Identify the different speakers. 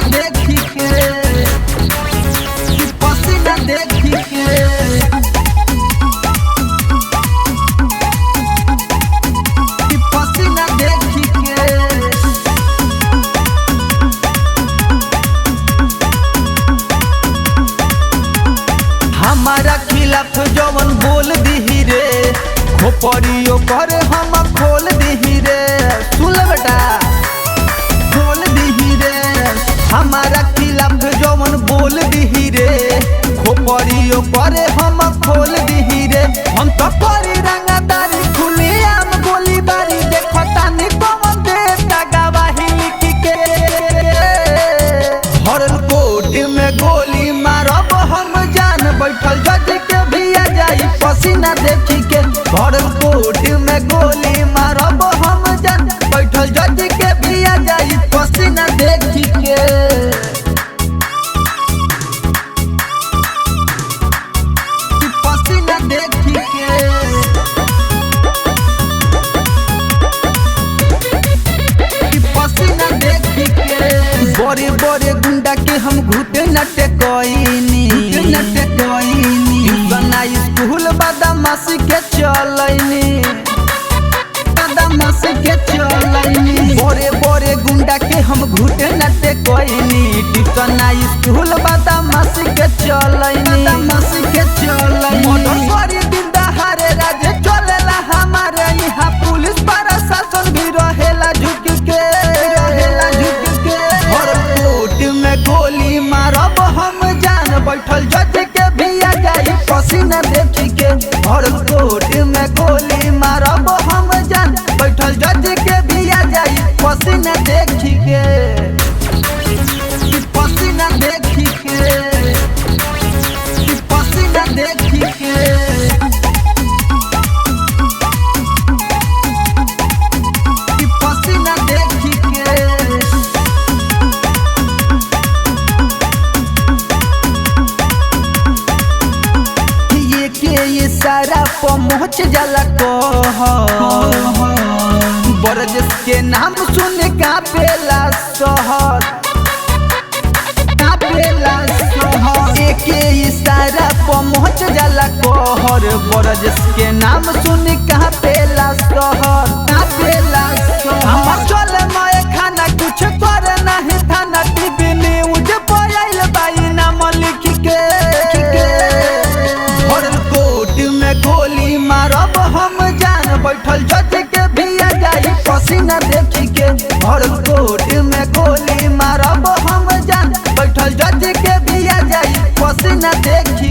Speaker 1: पसीना देखी के, पसीना देखी के, पसीना देखी के। हमारा खिलाफ जवन बोल दी रे, खोपड़ियों पर हम खोल दी रे। सुन बेटा खोल दी रे, हमारा खिलाफ जवन बोल दी रे, खोपड़ियों पर हम खोल दी रे। हम तो परी रंगदारी खुली आम गोली बारी, देखो तानी पवन देता गवाही लिख के। हरल कोट में गोली मारब हम जान, बैठल जज के भी आ जाई पसीना देखी के। हरल कोट में गोली मारब हम जान, बैठल जज के भी आ जाई पसीना देखी के। पसीना देखी के, पसीना देखी के। बड़े बड़े गुंडा के हम घुटे नटे कोइनी, नटे कोइनी। बना स्कूल बदमाशी के चलैनी, बदमाशी के चलैनी। बड़े बड़े गुंडा के हम घुटे नटे कोइनी, ट्यूशन स्कूल बदमाशी के चलैनी, बदमाशी के चलैनी। मर्डर करी दिन दहाड़े राजे चलेला हमारे यहाँ, पुलिस प्रशासन भी रहेला झुक के, रहेला झुक के। हर कोट में गोली मारब हम जान, बैठल जज के भी आ जाई पसीना देखी के। हर कोट में गोली मारब हम जान, बैठल जज के भी आ जाई पसीना देखी के, पसीना देखी के, पसीना देखी के। पसीना देखी के। ये के ये सारा पहुँच जाला कह, बरजस के नाम सुन कापेला शहर, कापेला शहर। एके इशारा पहुँच जाला कहर, बरजस के नाम सुन कापेला शहर, कापेला शहर। हम चले मैं खाना कुछ करे नहीं थाना, टीवी न्यूज पर आइल बाई नाम लिख के। हरल कोट में गोली मारब हम जान, बैठल जज के भी आ जाई पसीना देखी के। हरल कोट में गोली मारब हम जान, बैठल जज के भी आ जाई पसीना देखी